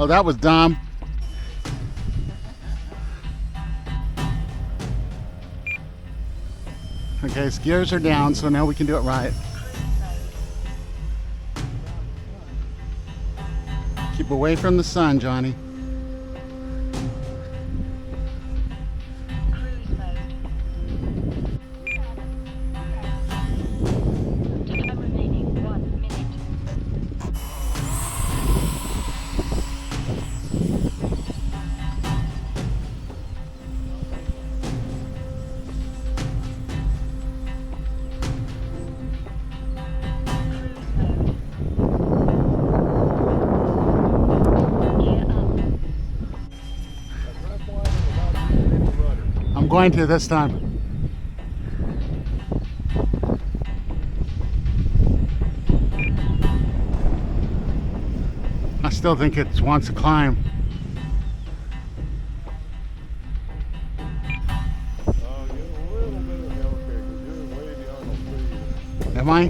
Oh, that was dumb. Okay, so gears are down, so now we can do it right. Keep away from the sun, Johnny. I'm going to this time. I still think it wants to climb. Am I?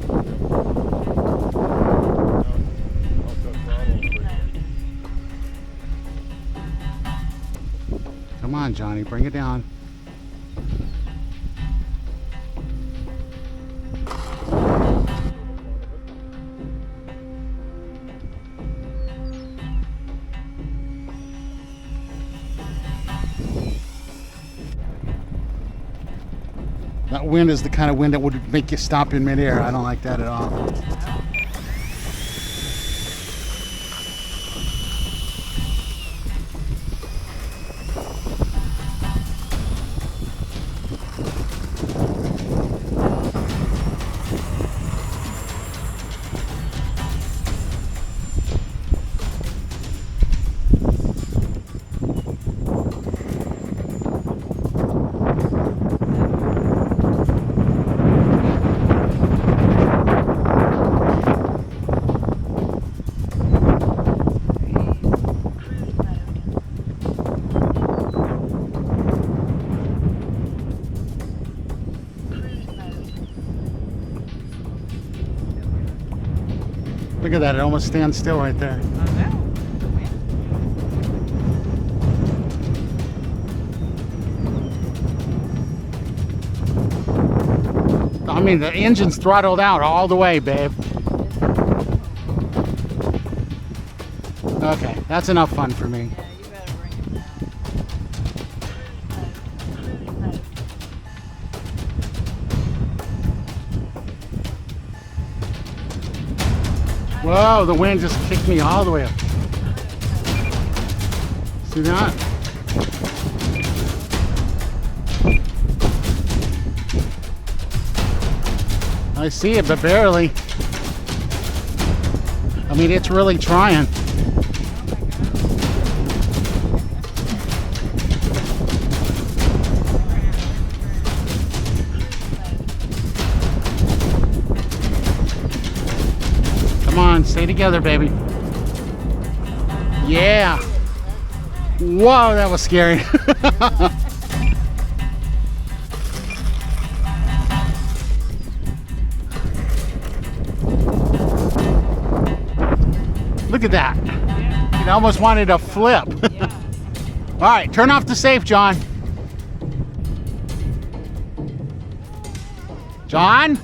Come on, Johnny, bring it down. That wind is the kind of wind that would make you stop in midair. I don't like that at all. Look at that, it almost stands still right there. I mean, the engine's throttled out all the way, babe. Okay, that's enough fun for me. Whoa, the wind just kicked me all the way up. See that? I see it, but barely. I mean, it's really trying. Come on, stay together, baby. Yeah. Whoa, that was scary. Look at that. It almost wanted to flip. All right, turn off the safe, John. John?